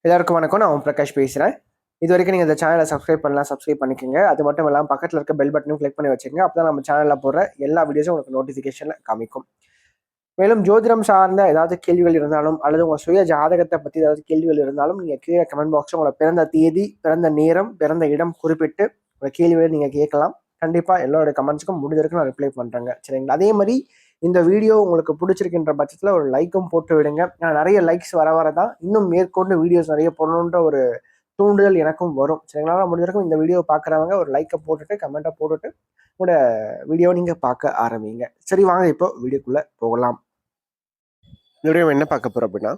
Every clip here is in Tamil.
எல்லாருக்கும் வணக்கம். நான் ஓம் பிரகாஷ் பேசுகிறேன். இது வரைக்கும் நீங்கள் இந்த சேனலை சப்ஸ்கிரைப் பண்ணலாம், சப்ஸ்கிரைப் பண்ணிக்கோங்க. அது மட்டும் இல்லாமல் பக்கத்தில் இருக்க பெல் பட்டனும் கிளிக் பண்ணி வச்சுக்கோங்க. அப்போ தான் நம்ம சேனலில் போடுற எல்லா வீடியோஸும் உங்களுக்கு நோட்டிஃபிகேஷனில் காமிக்கும். மேலும் ஜோதிடம் சார்ந்த ஏதாவது கேள்விகள் இருந்தாலும் அல்லது உங்கள் சுய ஜாதகத்தை பற்றி ஏதாவது கேள்விகள் இருந்தாலும் நீங்கள் கீழே கமெண்ட் பாக்ஸில் உங்களோட பிறந்த தேதி, பிறந்த நேரம், பிறந்த இடம் குறிப்பிட்டு உங்கள் கேள்விகளை நீங்கள் கேட்கலாம். கண்டிப்பாக எல்லோருடைய கமெண்ட்ஸுக்கும் முடிஞ்ச வரைக்கும் நான் ரிப்ளை பண்ணுறேங்க. சரிங்களா? அதே மாதிரி இந்த வீடியோ உங்களுக்கு பிடிச்சிருக்கின்ற பட்சத்தில் ஒரு லைக்கும் போட்டு விடுங்க. நிறைய லைக்ஸ் வர தான் இன்னும் மேற்கொண்டு வீடியோஸ் நிறைய போடணுன்ற ஒரு தூண்டுதல் எனக்கும் வரும். சரிங்களா? முடிஞ்சிருக்கும் இந்த வீடியோ பார்க்குறவங்க ஒரு லைக்கை போட்டுட்டு கமெண்ட்டை போட்டுட்டு உங்களோட வீடியோ நீங்கள் பார்க்க ஆரம்பிங்க. சரி, வாங்க இப்போ வீடியோக்குள்ளே போகலாம். இந்த வீடியோ என்ன பார்க்க போகிறோம் அப்படின்னா,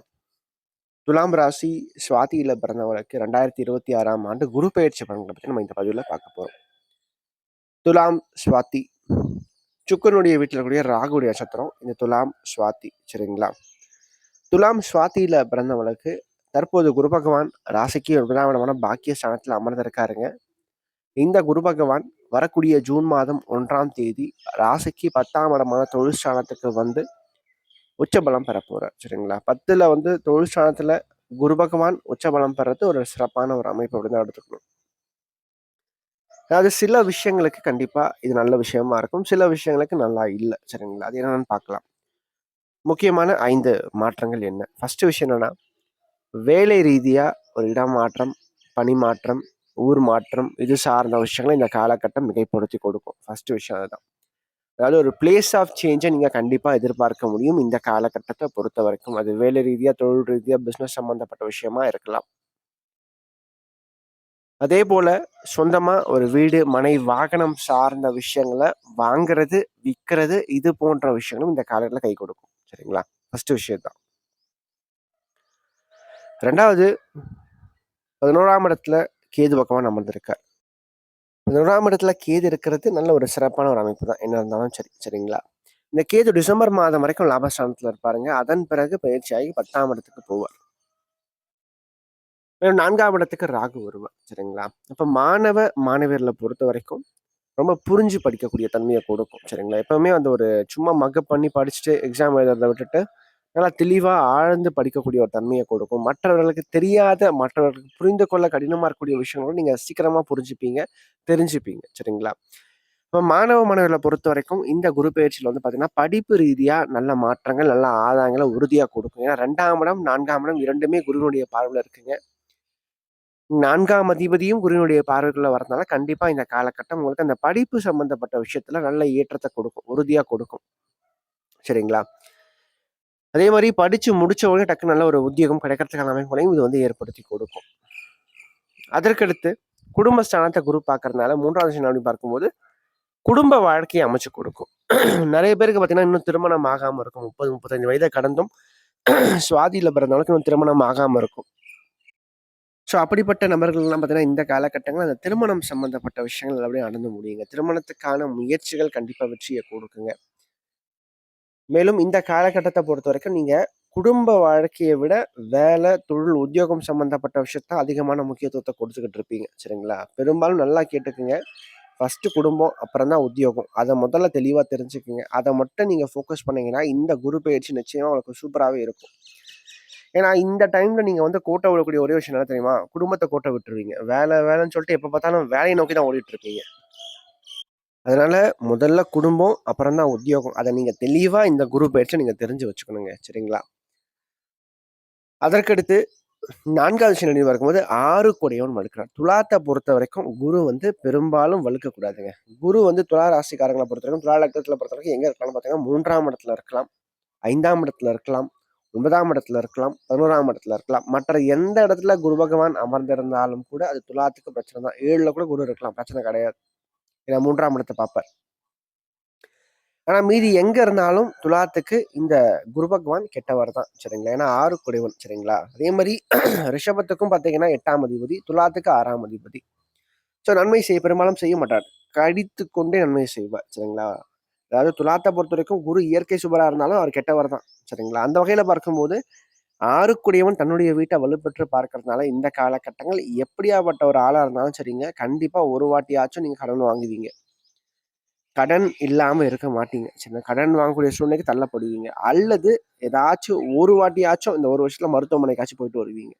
துலாம் ராசி சுவாதியில் பிறந்தவங்களுக்கு 2026ஆம் ஆண்டு குரு பயிற்சி பலன்களை பற்றி நம்ம இந்த பதிவில் பார்க்க போகிறோம். துலாம் சுவாதி சுக்கரனுடைய வீட்டில் இருக்கக்கூடிய ராகுடைய நட்சத்திரம் இந்த துலாம் சுவாதி. சரிங்களா? துலாம் சுவாதியில பிறந்தவங்களுக்கு தற்போது குரு பகவான் ராசிக்கு 9ஆம் இடமான பாக்கிய ஸ்தானத்தில் அமர்ந்திருக்காருங்க. இந்த குரு பகவான் வரக்கூடிய ஜூன் மாதம் 1ஆம் தேதி ராசிக்கு 10ஆம் இடமான தொழில் ஸ்தானத்துக்கு வந்து உச்சபலம் பெற போறார். சரிங்களா? 10ல் வந்து தொழில் ஸ்தானத்துல குரு பகவான் உச்சபலம் பெறது ஒரு சிறப்பான ஒரு அமைப்பு அப்படின்னு எடுத்துக்கணும். அதாவது சில விஷயங்களுக்கு கண்டிப்பா இது நல்ல விஷயமா இருக்கும், சில விஷயங்களுக்கு நல்லா இல்லை. சரிங்களா? அது என்னன்னு பார்க்கலாம். முக்கியமான 5 மாற்றங்கள் என்ன? ஃபர்ஸ்ட் விஷயம் என்னன்னா, வேலை ரீதியா ஒரு இடம் மாற்றம், பணி மாற்றம், ஊர் மாற்றம், இது சார்ந்த விஷயங்களை இந்த காலகட்டம் மிகைப்படுத்தி கொடுக்கும். ஃபர்ஸ்ட் விஷயம் அதுதான். அதாவது ஒரு பிளேஸ் ஆஃப் சேஞ்சை நீங்கள் கண்டிப்பாக எதிர்பார்க்க முடியும் இந்த காலகட்டத்தை பொறுத்த வரைக்கும். அது வேலை ரீதியாக, தொழில் ரீதியாக, பிஸ்னஸ் சம்மந்தப்பட்ட விஷயமா இருக்கலாம். அதே போல சொந்தமா ஒரு வீடு, மனை, வாகனம் சார்ந்த விஷயங்களை வாங்குறது, விற்கிறது, இது போன்ற விஷயங்களும் இந்த காலகட்டத்தில் கை கொடுக்கும். சரிங்களா? ஃபர்ஸ்ட் விஷயம் தான். 2வது, 11ஆம் இடத்துல கேது பகவான் அமர்ந்திருக்கார். 11ஆம் இடத்துல கேது இருக்கிறது நல்ல ஒரு சிறப்பான ஒரு அமைப்பு தான், என்ன இருந்தாலும் சரி. சரிங்களா? இந்த கேது டிசம்பர் மாதம் வரைக்கும் லாபஸ்தானத்துல இருப்பாருங்க. அதன் பிறகு பயிற்சியாகி 10ஆம் இடத்துக்கு போவார். 4ஆம் இடத்துக்கு ராகு வருவார். சரிங்களா? அப்ப மாணவர்களை பொறுத்த வரைக்கும் ரொம்ப புரிஞ்சு படிக்கக்கூடிய தன்மையை கொடுக்கும். சரிங்களா? எப்பவுமே அந்த ஒரு சும்மா மக்கப் பண்ணி படிச்சுட்டு எக்ஸாம் எழுதுறதை விட்டுட்டு நல்லா தெளிவா ஆழ்ந்து படிக்கக்கூடிய ஒரு தன்மையை கொடுக்கும். மற்றவர்களுக்கு தெரியாத, மற்றவர்களுக்கு புரிந்து கொள்ள கடினமா இருக்கக்கூடிய விஷயங்களும் நீங்க சீக்கிரமா புரிஞ்சுப்பீங்க, தெரிஞ்சுப்பீங்க. சரிங்களா? இப்போ மாணவர்களை பொறுத்த வரைக்கும் இந்த குரு பயிற்சியில் வந்து பார்த்தீங்கன்னா, படிப்பு ரீதியா நல்ல மாற்றங்கள், நல்ல ஆதாயங்களை உறுதியா கொடுக்கும். ஏன்னா 2ஆம் இடம், 4ஆம் இடம் 2மே குருவினுடைய பார்வையில் இருக்குங்க. 4ஆம் அதிபதியும் குருவினுடைய பார்வைக்குள்ள வரதுனால கண்டிப்பா இந்த காலகட்டம் உங்களுக்கு அந்த படிப்பு சம்பந்தப்பட்ட விஷயத்துல நல்ல ஏற்றத்தை கொடுக்கும், உறுதியா கொடுக்கும். சரிங்களா? அதே மாதிரி படிச்சு முடிச்ச உடனே டக்குன்னு நல்ல ஒரு உத்தியோகம் கிடைக்கிறதுக்கான அமைப்புகளையும் இது வந்து ஏற்படுத்தி கொடுக்கும். அதற்கடுத்து குடும்பஸ்தானத்தை குரு பார்க்கறதுனால 3வது விஷயம் அப்படி பார்க்கும்போது குடும்ப வாழ்க்கையை அமைச்சு கொடுக்கும். நிறைய பேருக்கு பார்த்தீங்கன்னா இன்னும் திருமணம் ஆகாம இருக்கும். 30, 35 வயதை கடந்தும் சுவாதியில பிறந்தவங்களுக்கு இன்னும் திருமணம் ஆகாம இருக்கும். ஸோ அப்படிப்பட்ட நபர்கள்லாம் பார்த்தீங்கன்னா இந்த காலகட்டங்கள் அந்த திருமணம் சம்பந்தப்பட்ட விஷயங்கள் நல்லபடியாக நடந்து முடியுங்க. திருமணத்துக்கான முயற்சிகள் கண்டிப்பாக வெற்றியை கொடுக்குங்க. மேலும் இந்த காலகட்டத்தை பொறுத்த வரைக்கும் நீங்க குடும்ப வாழ்க்கையை விட வேலை, தொழில், உத்தியோகம் சம்பந்தப்பட்ட விஷயத்த அதிகமான முக்கியத்துவத்தை கொடுத்துக்கிட்டு இருப்பீங்க. சரிங்களா? பெரும்பாலும் நல்லா கேட்டுக்குங்க. ஃபர்ஸ்ட் குடும்பம், அப்புறம் தான் உத்தியோகம். அதை முதல்ல தெளிவாக தெரிஞ்சுக்குங்க. அதை மட்டும் நீங்க ஃபோக்கஸ் பண்ணீங்கன்னா இந்த குரு பயிற்சி நிச்சயமா உங்களுக்கு சூப்பராகவே இருக்கும். ஏன்னா இந்த டைம்ல நீங்க வந்து கோட்டை விடக்கூடிய ஒரே விஷயம் என்ன தெரியுமா? குடும்பத்தை கோட்டை விட்டுருவீங்க. வேலைன்னு சொல்லிட்டு எப்ப பார்த்தாலும் வேலையை நோக்கி தான் ஓடிட்டு இருப்பீங்க. அதனால முதல்ல குடும்பம், அப்புறம் தான் உத்தியோகம். அதை நீங்க தெளிவா இந்த குரு பயிற்சியை நீங்க தெரிஞ்சு வச்சுக்கணுங்க. சரிங்களா? அதற்கடுத்து 4வது சனி பார்க்கும்போது 6 கூடையவன் வலுக்கிறார். துலாத்தை பொறுத்த வரைக்கும் குரு வந்து பெரும்பாலும் வலுக்கக்கூடாதுங்க. குரு வந்து துலா ராசிக்காரங்களை பொறுத்த வரைக்கும், துலா லக்னத்துல பொறுத்த வரைக்கும் எங்க இருக்கலாம்னு பார்த்தீங்கன்னா 3ஆம் இடத்துல இருக்கலாம், 5ஆம் இடத்துல இருக்கலாம், 9ஆம் இடத்துல இருக்கலாம், 11ஆம் இடத்துல இருக்கலாம். மற்ற எந்த இடத்துல குரு பகவான் அமர்ந்திருந்தாலும் கூட அது துலாத்துக்கு பிரச்சனை தான். 7ல கூட குரு இருக்கலாம், பிரச்சனை கிடையாது. ஏன்னா 3ஆம் இடத்தை பார்ப்பார். ஆனா மீதி எங்க இருந்தாலும் துலாத்துக்கு இந்த குரு பகவான் கெட்டவர் தான். சரிங்களா? ஏன்னா 6 குடைவன். சரிங்களா? அதே மாதிரி ரிஷபத்துக்கும் பார்த்தீங்கன்னா 8ஆம் அதிபதி, துலாத்துக்கு 6ஆம் அதிபதி. ஸோ நன்மை பெரும்பாலும் செய்ய மாட்டார், கடித்து கொண்டே நன்மை செய்வார். சரிங்களா? அதாவது துலாத்தை பொறுத்த வரைக்கும் குரு இயற்கை சுபரா இருந்தாலும் அவர் கெட்டவர் தான். சரிங்களா? அந்த வகையில பார்க்கும்போது 6 குடையவன் தன்னுடைய வீட்டை வலுப்பெற்று பார்க்கறதுனால இந்த காலகட்டங்கள் எப்படியாப்பட்ட ஒரு ஆளா இருந்தாலும் சரிங்க, கண்டிப்பா ஒரு வாட்டியாச்சும் நீங்க கடன் வாங்குவீங்க. கடன் இல்லாம இருக்க மாட்டீங்க. சின்ன கடன் வாங்கக்கூடிய சூழ்நிலைக்கு தள்ளப்படுவீங்க. அல்லது ஏதாச்சும் ஒரு வாட்டியாச்சும் இந்த ஒரு வருஷத்துல மருத்துவமனைக்காச்சும் போயிட்டு வருவீங்க.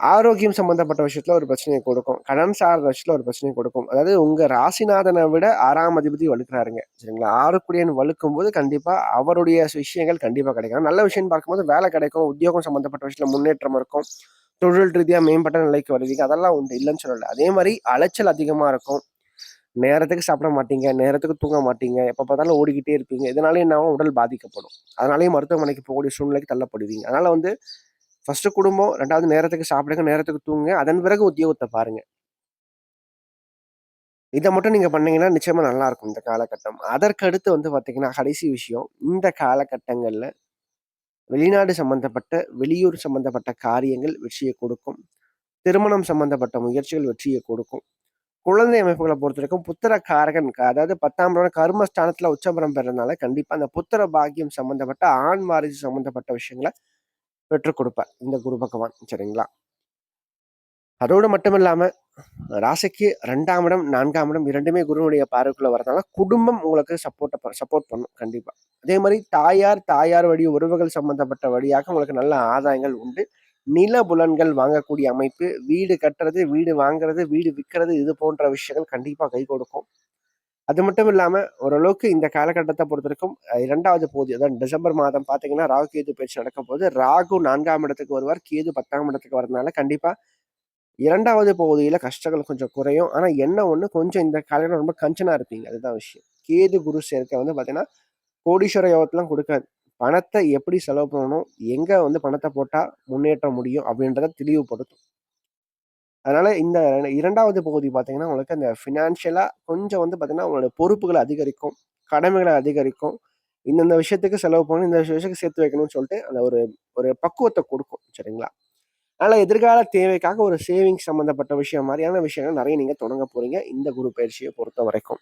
ஆரோக்கியம் சம்பந்தப்பட்ட விஷயத்துல ஒரு பிரச்சனையை கொடுக்கும். கடன் சார்ந்த விஷயத்துல ஒரு பிரச்சனையை கொடுக்கும். அதாவது உங்க ராசிநாதனை விட 6ஆம் அதிபதி வலுக்கிறாருங்க. சரிங்களா? 6 கூடியன் வலுக்கும்போது கண்டிப்பா அவருடைய விஷயங்கள் கண்டிப்பா கிடைக்கும். நல்ல விஷயம்னு பார்க்கும்போது வேலை கிடைக்கும், உத்தியோகம் சம்பந்தப்பட்ட விஷயத்துல முன்னேற்றம் இருக்கும், தொழில் ரீதியா மேம்பட்ட நிலைக்கு வருவீங்க. அதெல்லாம் உண்டு, இல்லைன்னு சொல்லல. அதே மாரி அலைச்சல் அதிகமா இருக்கும். நேரத்துக்கு சாப்பிட மாட்டீங்க, நேரத்துக்கு தூங்க மாட்டீங்க, எப்ப பார்த்தாலும் ஓடிக்கிட்டே இருப்பீங்க. இதனால என்ன ஆகும்? உடல் பாதிக்கப்படும். அதனாலேயே மருத்துவமனைக்கு போகக்கூடிய சூழ்நிலைக்கு தள்ளப்படுவீங்க. அதனால வந்து ஃபர்ஸ்ட் குடும்பம், 2வது நேரத்துக்கு சாப்பிடுங்க, நேரத்துக்கு தூங்குங்க. அதன் பிறகு உத்தியோகத்த பாருங்க. இத மட்டும் நீங்க பண்ணீங்கன்னா, நிச்சயமா நல்லா இருக்கும் இந்த காலகட்டம். அதற்கு அடுத்து வந்து பார்த்தீங்கன்னா, கடைசி விஷயம், இந்த காலகட்டங்கள்ல வெளிநாடு சம்பந்தப்பட்ட, வெளியூர் சம்பந்தப்பட்ட காரியங்கள் வெற்றிய கொடுக்கும். திருமணம் சம்பந்தப்பட்ட முயற்சிகள் வெற்றிய கொடுக்கும். குழந்தை அமைப்புகள பொறுத்தவரைக்கும் புத்திர காரகன் அதாவது 10ஆம் இடம் கர்மஸ்தானத்துல உச்சபலம் பெறதுனால, கண்டிப்பா அந்த புத்திர பாக்கியம் சம்பந்தப்பட்ட ஆண் வாரிசு சம்பந்தப்பட்ட விஷயங்கள பெற்றுக் கொடுப்பார், இந்த குரு பகவான். சரிங்களா? அதோடு மட்டும் இல்லாம ராசிக்கு 2ஆம் இடம், 4ஆம் இடம் 2மே குருவுடைய பார்வைக்குள்ள வரதுனால, குடும்பம் உங்களுக்கு சப்போர்ட் பண்ணும் கண்டிப்பா. அதே மாரி தாயார் வழி உறவுகள் சம்பந்தப்பட்ட வழியாக உங்களுக்கு நல்ல ஆதாயங்கள் உண்டு. நில புலன்கள் வாங்கக்கூடிய அமைப்பு, வீடு கட்டுறது, வீடு வாங்குறது, வீடு விற்கிறது, இது போன்ற விஷயங்கள் கண்டிப்பா கை கொடுக்கும். அது மட்டும் இல்லாம ஓரளவுக்கு இந்த காலகட்டத்த பொறுத்தவரைக்கும் 2வது பகுதி, அதாவது டிசம்பர் மாதம் பார்த்தீங்கன்னா, ராகு கேது பயிற்சி நடக்கும்போது, ராகு 4ஆம் இடத்துக்கு வருவார், கேது 10ஆம் இடத்துக்கு வரதுனால கண்டிப்பா 2வது பகுதியில கஷ்டங்கள் கொஞ்சம் குறையும். ஆனா என்ன ஒண்ணு, கொஞ்சம் இந்த காலையில ரொம்ப கஞ்சனா இருப்பீங்க. அதுதான் விஷயம். கேது குரு சேர்க்கை வந்து பார்த்தீங்கன்னா, கோடீஸ்வர யோகத்தலாம் குடுக்காது. பணத்த எப்படி செலவு பண்ணணும், எங்க வந்து பணத்த போட்டா முன்னேற்ற முடியும் அப்படின்றத தெளிவுபடுத்தும். அதனால இந்த 2வது பகுதி பார்த்தீங்கன்னா, உங்களுக்கு அந்த ஃபினான்ஷியலா கொஞ்சம் வந்து பார்த்தீங்கன்னா, உங்களோட பொறுப்புகள் அதிகரிக்கும். கடமைகள அதிகரிக்கும். இந்தந்த விஷயத்துக்கு செலவு பண்ணணும், இந்த விஷயத்துக்கு சேர்த்து வைக்கணும்னு சொல்லிட்டு, அந்த ஒரு ஒரு பக்குவத்த குடுக்கும். சரிங்களா? அதனால எதிர்கால தேவைக்காக ஒரு சேவிங்ஸ் சம்மந்தப்பட்ட விஷயம் மாரியான விஷயங்கள் நெறைய நீங்க தொடங்க போறீங்க, இந்த குரு பயிற்சிய பொறுத்தவரைக்கும்.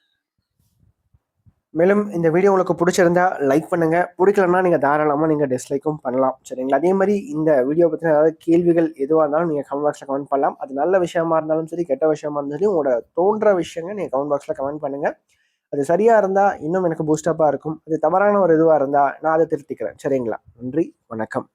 மேலும் இந்த வீடியோ உங்களுக்கு புடிச்சிருந்தா லைக் பண்ணுங்க. புடிக்கலன்னா நீங்க தாராளமா நீங்க டிஸ்லைக்கும் பண்ணலாம். சரிங்களா? அதே மாரி இந்த வீடியோ பத்தின ஏதாவது கேள்விகள் எதுவா இருந்தாலும் நீங்க கமெண்ட் பாக்ஸ்ல கமெண்ட் பண்ணலாம். அது நல்ல விஷயமா இருந்தாலும் சரி, கெட்ட விஷயமா இருந்தாலும் சரி, உங்களோட தோன்ற விஷயங்கள் நீங்க கமெண்ட் பாக்ஸ்ல கமெண்ட் பண்ணுங்க. அது சரியா இருந்தா இன்னும் எனக்கு பூஸ்டப்பா இருக்கும். அது தவறான ஒரு இதுவா இருந்தா நான் அத திருத்திக்கிறேன். சரிங்களா? நன்றி, வணக்கம்.